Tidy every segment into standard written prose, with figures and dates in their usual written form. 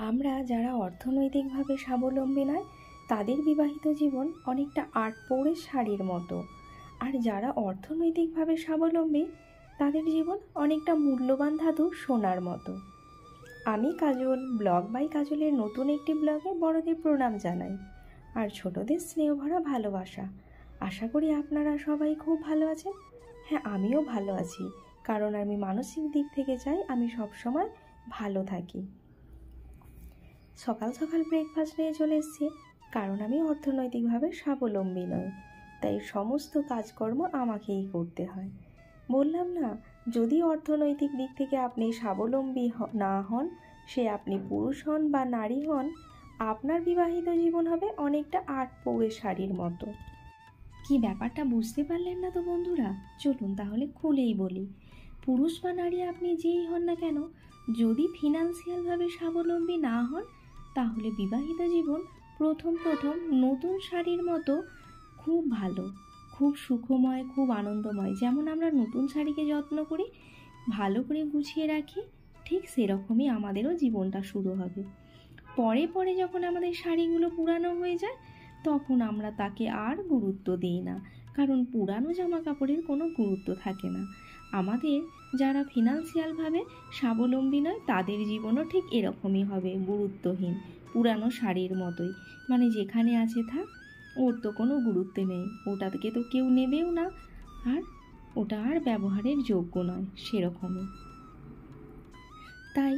আমরা যারা অর্থনৈতিকভাবে স্বাবলম্বী নয় তাদের বিবাহিত জীবন অনেকটা আটপৌরের শাড়ির মতো, আর যারা অর্থনৈতিকভাবে স্বাবলম্বী তাদের জীবন অনেকটা মূল্যবান ধাতু সোনার মতো। আমি কাজল, ব্লগ বাই কাজলের নতুন একটি ব্লগে বড়দের প্রণাম জানাই আর ছোটদের স্নেহ ভরা ভালোবাসা। আশা করি আপনারা সবাই খুব ভালো আছেন। হ্যাঁ, আমিও ভালো আছি, কারণ আমি মানসিক দিক থেকে চাই আমি সবসময় ভালো থাকি। সকাল সকাল ব্রেকফাস্ট নিয়ে চলে এসেছি, কারণ আমি অর্থনৈতিকভাবে স্বাবলম্বী নই, তাই সমস্ত কাজকর্ম আমাকেই করতে হয়। বললাম না, যদি অর্থনৈতিক দিক থেকে আপনি স্বাবলম্বী না হন, সে আপনি পুরুষ হন বা নারী হন, আপনার বিবাহিত জীবন হবে অনেকটা আটপৌরের শাড়ির মতো। কি ব্যাপারটা বুঝতে পারলেন না তো বন্ধুরা? চলুন তাহলে খুলেই বলি। পুরুষ বা নারী আপনি যেই হন না কেন, যদি ফিনান্সিয়ালভাবে স্বাবলম্বী না হন, তাহলে বিবাহিত জীবন প্রথম নতুন শাড়ির মতো খুব ভালো, খুব সুখময়, খুব আনন্দময়। যেমন আমরা নতুন শাড়িকে যত্ন করি, ভালো করে গুছিয়ে রাখি, ঠিক সেরকমই আমাদেরও জীবনটা শুরু হবে। পরে পরে যখন আমাদের শাড়িগুলো পুরানো হয়ে যায়, তখন আমরা তাকে আর গুরুত্ব দিই না, কারণ পুরানো জামা কাপড়ের কোনো গুরুত্ব থাকে না। আমাদের যারা ফিনান্সিয়ালভাবে স্বাবলম্বী নয় তাদের জীবনও ঠিক এরকমই হবে, গুরুত্বহীন, পুরানো শাড়ির মতোই। মানে যেখানে আছে থাক, ওর তো কোনো গুরুত্ব নেই, ওটাকে তো কেউ নেবেও না, আর ওটা আর ব্যবহারের যোগ্য নয়, সেরকমই। তাই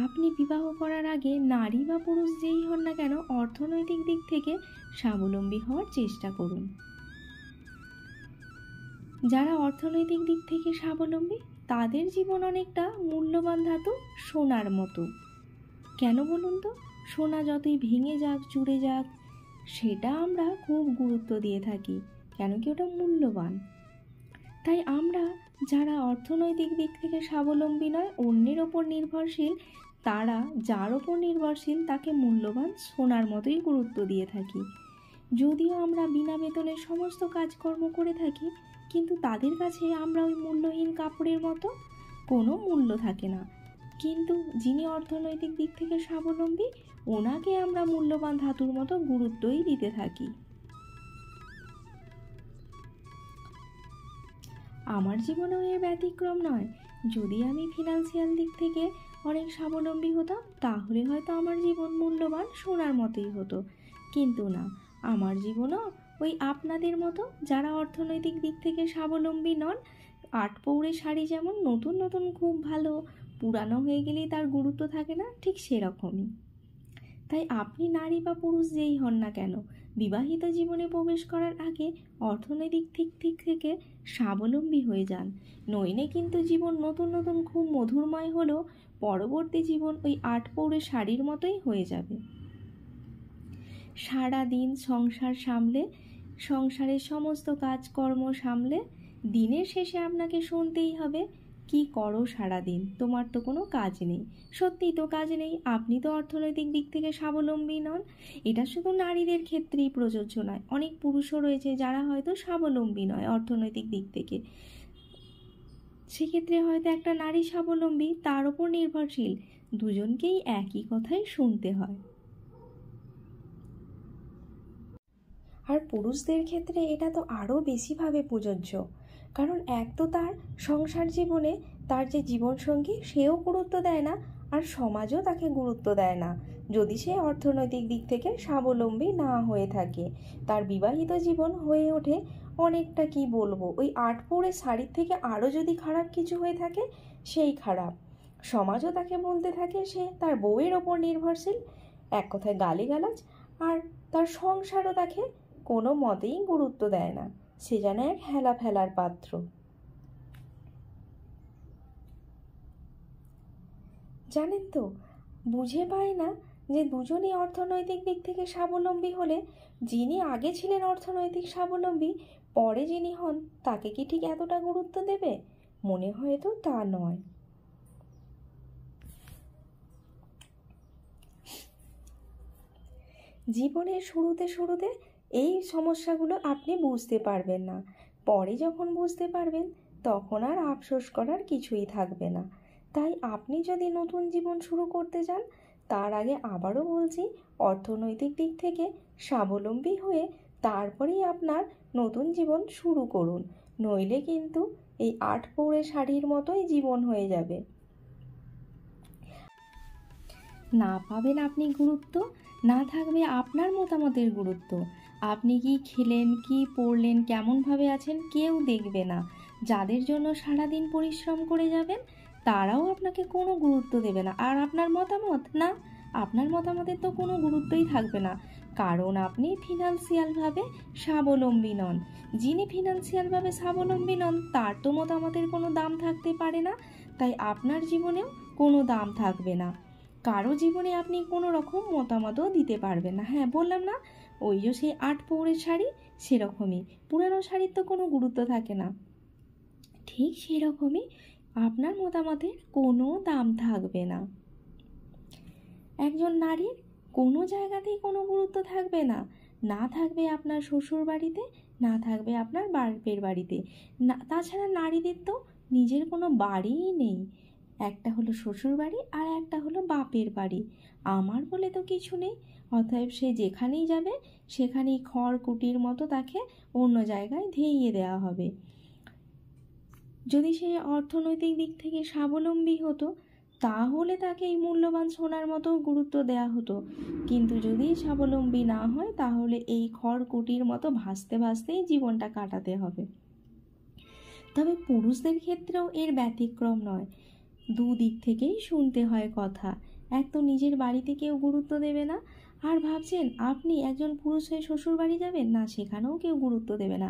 আপনি বিবাহ করার আগে নারী বা পুরুষ যেই হন না কেন, অর্থনৈতিক দিক থেকে স্বাবলম্বী হওয়ার চেষ্টা করুন। যারা অর্থনৈতিক দিক থেকে স্বাবলম্বী তাদের জীবন অনেকটা মূল্যবান ধাতু সোনার মতো। কেন বলুন তো? সোনা যতই ভেঙে যাক, চুরে যাক, সেটা আমরা খুব গুরুত্ব দিয়ে থাকি, কেন কি ওটা মূল্যবান। তাই আমরা যারা অর্থনৈতিক দিক থেকে স্বাবলম্বী নয়, অন্যের ওপর নির্ভরশীল, তারা যার ওপর নির্ভরশীল তাকে মূল্যবান সোনার মতোই গুরুত্ব দিয়ে থাকি। যদিও আমরা বিনা বেতনে সমস্ত কাজকর্ম করে থাকি, কিন্তু তাদের কাছে আমরা ওই মূল্যহীন কাপড়ের মতো, কোনো মূল্য থাকে না। কিন্তু যিনি অর্থনৈতিক দিক থেকে স্বাবলম্বী, ওনাকে আমরা মূল্যবান ধাতুর মতো গুরুত্বই দিতে থাকি। আমার জীবনেও এর ব্যতিক্রম নয়। যদি আমি ফিনান্সিয়াল দিক থেকে অনেক স্বাবলম্বী হতাম, তাহলে হয়তো আমার জীবন মূল্যবান সোনার মতোই হতো। কিন্তু না, আমার জীবনও ওই আপনাদের মতো, যারা অর্থনৈতিক দিক থেকে স্বাবলম্বী নন। আটপৌরে শাড়ি যেমন নতুন নতুন খুব ভালো, পুরানো হয়ে গেলেই তার গুরুত্ব থাকে না, ঠিক সেরকমই। তাই আপনি নারী বা পুরুষ যেই হন না কেন, বিবাহিত জীবনে প্রবেশ করার আগে অর্থনৈতিক দিক থেকে স্বাবলম্বী হয়ে যান। নইলে কিন্তু জীবন নতুন নতুন খুব মধুরময় হলেও পরবর্তী জীবন ওই আটপৌরে শাড়ির মতোই হয়ে যাবে। সারা দিন সংসার সামলে, সংসারের সমস্ত কাজকর্ম সামলে, দিনের শেষে আপনাকে শুনতেই হবে, কি করো সারাদিন, তোমার তো কোনো কাজ নেই। সত্যিই তো কাজ নেই, আপনি তো অর্থনৈতিক দিক থেকে স্বাবলম্বী নন। এটা শুধু নারীদের ক্ষেত্রেই প্রযোজ্য নয়, অনেক পুরুষও রয়েছে যারা হয়তো স্বাবলম্বী নয় অর্থনৈতিক দিক থেকে। সেক্ষেত্রে হয়তো একটা নারী স্বাবলম্বী, তার উপর নির্ভরশীল, দুজনকেই একই কথাই শুনতে হয়। আর পুরুষদের ক্ষেত্রে এটা তো আরও বেশিভাবে প্রযোজ্য, কারণ এক তো তার সংসার জীবনে তার যে জীবনসঙ্গী, সেও গুরুত্ব দেয় না, আর সমাজও তাকে গুরুত্ব দেয় না যদি সে অর্থনৈতিক দিক থেকে স্বাবলম্বী না হয়ে থাকে। তার বিবাহিত জীবন হয়ে ওঠে অনেকটা, কি বলবো, ওই আটপৌরে শাড়ির থেকে আরও যদি খারাপ কিছু হয়ে থাকে, সেই খারাপ। সমাজও তাকে বলতে থাকে সে তার বউয়ের ওপর নির্ভরশীল, এক কথায় গালিগালাজ, আর তার সংসারও তাকে কোনো মতেই গুরুত্ব দেয় না, সে যেন এক হেলা ফেলার পাত্র। জানেন তো, বুঝে পায় না যে দুজনই অর্থনৈতিক দিক থেকে স্বাবলম্বী হলে যিনি আগে ছিলেন অর্থনৈতিক স্বাবলম্বী, পরে যিনি হন তাকে কি ঠিক এতটা গুরুত্ব দেবে? মনে হয় তো তা নয়। জীবনের শুরুতে এই সমস্যাগুলো আপনি বুঝতে পারবেন না, পরে যখন বুঝতে পারবেন তখন আর আফসোস করার কিছুই থাকবে না। তাই আপনি যদি নতুন জীবন শুরু করতে চান, তার আগে আবারও বলছি, অর্থনৈতিক দিক থেকে স্বাবলম্বী হয়ে তারপরেই আপনার নতুন জীবন শুরু করুন, নইলে কিন্তু এই 8 পৌড়ে শাড়ির মতোই জীবন হয়ে যাবে। না পাবেন আপনি গুরুত্ব, না থাকবে আপনার মতামতের গুরুত্ব। আপনি কি খেলেন, কি পড়লেন, কেমনভাবে আছেন কেউ দেখবে না। যাদের জন্য সারাদিন পরিশ্রম করে যাবেন তারাও আপনাকে কোনো গুরুত্ব দেবে না। আর আপনার মতামত, না, আপনার মতামতের তো কোনো গুরুত্বই থাকবে না, কারণ আপনি ফিনান্সিয়ালভাবে স্বাবলম্বী নন। যিনি ফিনান্সিয়ালভাবে স্বাবলম্বী নন তার তো মতামতের কোনো দাম থাকতে পারে না, তাই আপনার জীবনেও কোনো দাম থাকবে না। কারো জীবনে আপনি কোনো রকম মতামতও দিতে পারবেন না। হ্যাঁ, বললাম না, ওই যে সেই 8 পৌড়ের শাড়ি, সেরকমই পুরানো শাড়ির তো কোনো গুরুত্ব থাকে না, ঠিক সেরকমই আপনার মতামতের কোনো দাম থাকবে না। একজন নারীর কোনো জায়গাতেই কোনো গুরুত্ব থাকবে না, না থাকবে আপনার শ্বশুর বাড়িতে, না থাকবে আপনার বাপের বাড়িতে। না, তাছাড়া নারীদের তো নিজের কোনো বাড়িই নেই, একটা হলো শ্বশুর বাড়ি আর একটা হলো বাপের বাড়ি, আমার বলে তো কিছু নেই। অতএব সে যেখানেই যাবে সেখানেই খড়কুটির মতো তাকে অন্য জায়গায় ধেইয়ে দেওয়া হবে। যদি সে অর্থনৈতিক দিক থেকে স্বাবলম্বী হতো তাহলে তাকে এই মূল্যবান সোনার মতো গুরুত্ব দেওয়া হতো, কিন্তু যদি স্বাবলম্বী না হয় তাহলে এই খড়কুটির মতো ভাসতে ভাসতেই জীবনটা কাটাতে হবে। তবে পুরুষদের ক্ষেত্রেও এর ব্যতিক্রম নয়, দুদিক থেকেই শুনতে হয় কথা। এক তো নিজের বাড়িতে কেউ গুরুত্ব দেবে না, আর ভাবছেন আপনি একজন পুরুষ হয়ে শ্বশুর বাড়ি যাবেন, না, সেখানেও কেউ গুরুত্ব দেবে না,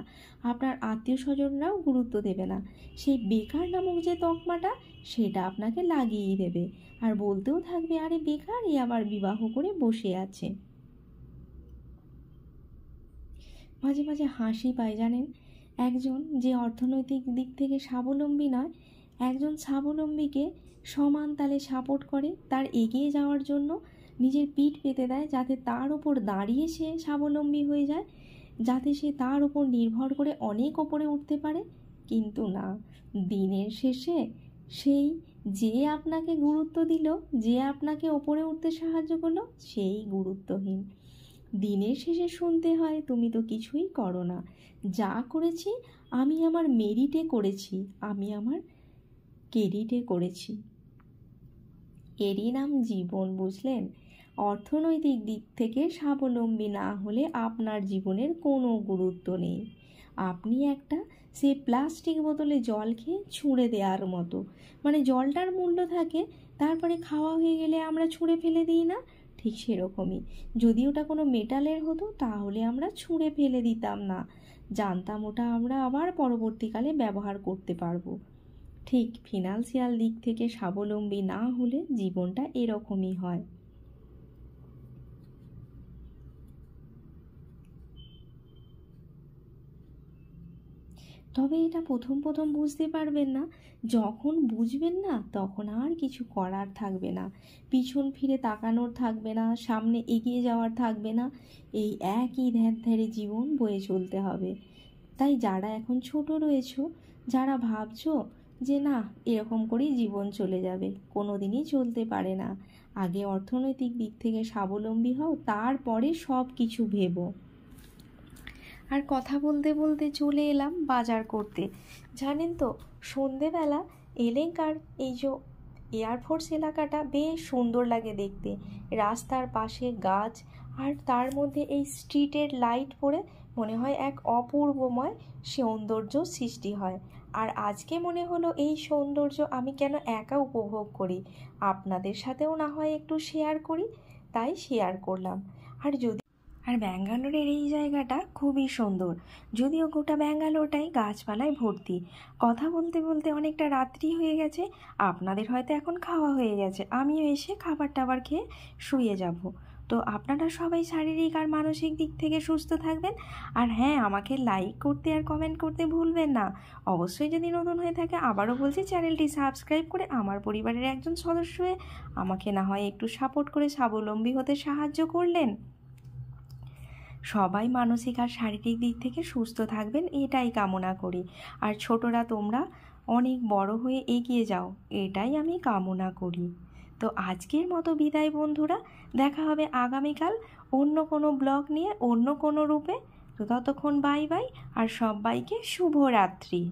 আপনার আত্মীয় স্বজনরাও গুরুত্ব দেবে না। সেই বেকার নামক যে তকমাটা সেটা আপনাকে লাগিয়েই দেবে, আর বলতেও থাকবে, আরে বেকার, এ আবার বিবাহ করে বসে আছে। মাঝে মাঝে হাসি পায় জানেন, একজন যে অর্থনৈতিক দিক থেকে স্বাবলম্বী নয়, একজন স্বাবলম্বীকে সমান তালে সাপোর্ট করে, তার এগিয়ে যাওয়ার জন্য নিজের পিঠ পেতে দেয়, যাতে তার ওপর দাঁড়িয়ে সে স্বাবলম্বী হয়ে যায়, যাতে সে তার ওপর নির্ভর করে অনেক ওপরে উঠতে পারে। কিন্তু না, দিনের শেষে সেই যে আপনাকে গুরুত্ব দিল, যে আপনাকে ওপরে উঠতে সাহায্য করলো, সেই গুরুত্বহীন। দিনের শেষে শুনতে হয়, তুমি তো কিছুই করো না, যা করেছি আমি আমার মেরিটে করেছি, আমি আমার ক্রেডিটে করেছি। এরই নাম জীবন, বুঝলেন? অর্থনৈতিক দিক থেকে স্বাবলম্বী না হলে আপনার জীবনের কোনো গুরুত্ব নেই। আপনি একটা সে প্লাস্টিক বোতলে জল খেয়ে ছুঁড়ে দেওয়ার মতো, মানে জলটার মূল্য থাকে, তারপরে খাওয়া হয়ে গেলে আমরা ছুঁড়ে ফেলে দিই না, ঠিক সেরকমই। যদি ওটা কোনো মেটালের হতো তাহলে আমরা ছুঁড়ে ফেলে দিতাম না, জানতাম ওটা আমরা আবার পরবর্তীকালে ব্যবহার করতে পারবো। ঠিক ফিনান্সিয়াল দিক থেকে স্বাবলম্বী না হলে জীবনটা এরকমই হয়। তবে এটা প্রথম প্রথম বুঝতে পারবেন না, যখন বুঝবেন না তখন আর কিছু করার থাকবে না, পিছন ফিরে তাকানোর থাকবে না, সামনে এগিয়ে যাওয়ার থাকবে না, এই একই ধ্যারে জীবন বয়ে চলতে হবে। তাই যারা এখন ছোট রয়েছো, যারা ভাবছো যে না এরকম করেই জীবন চলে যাবে, কোনো দিনই চলতে পারে না, আগে অর্থনৈতিক দিক থেকে স্বাবলম্বী হও, তারপরে সব কিছু ভেবো। আর কথা বলতে বলতে চলে এলাম বাজার করতে। জানেন তো, সন্ধেবেলা এলেঙ্কার এই যে এয়ারফোর্স এলাকাটা বেশ সুন্দর লাগে দেখতে, রাস্তার পাশে গাছ, আর তার মধ্যে এই স্ট্রিটের লাইট পড়ে মনে হয় এক অপূর্বময় সৌন্দর্য সৃষ্টি হয়। আর আজকে মনে হলো এই সৌন্দর্য আমি কেন একা উপভোগ করি, আপনাদের সাথেও না হয় একটু শেয়ার করি, তাই শেয়ার করলাম। আর ব্যাঙ্গালোরের এই জায়গাটা খুবই সুন্দর, যদিও গোটা ব্যাঙ্গালোরটাই গাছপালায় ভর্তি। কথা বলতে বলতে অনেকটা রাত্রি হয়ে গেছে, আপনাদের হয়তো এখন খাওয়া হয়ে গেছে, আমিও এসে খাবার টাবার খেয়ে শুয়ে যাব। তো আপনারা সবাই শারীরিক আর মানসিক দিক থেকে সুস্থ থাকবেন। আর হ্যাঁ, আমাকে লাইক করতে আর কমেন্ট করতে ভুলবেন না। অবশ্যই যদি নতুন হয়ে থাকে, আবারও বলছি, চ্যানেলটি সাবস্ক্রাইব করে আমার পরিবারের একজন সদস্য হয়ে আমাকে না হয় একটু সাপোর্ট করে স্বাবলম্বী হতে সাহায্য করলেন। সবাই মানসিক আর শারীরিক দিক থেকে সুস্থ থাকবেন, এটাই কামনা করি। আর ছোটরা, তোমরা অনেক বড় হয়ে এগিয়ে যাও, এটাই আমি কামনা করি। তো আজকের মতো বিদায় বন্ধুরা, দেখা হবে আগামীকাল অন্য কোনো ব্লগ নিয়ে, অন্য কোনো রূপে। তো ততক্ষণ বাই বাই, আর সবাইকে শুভরাত্রি।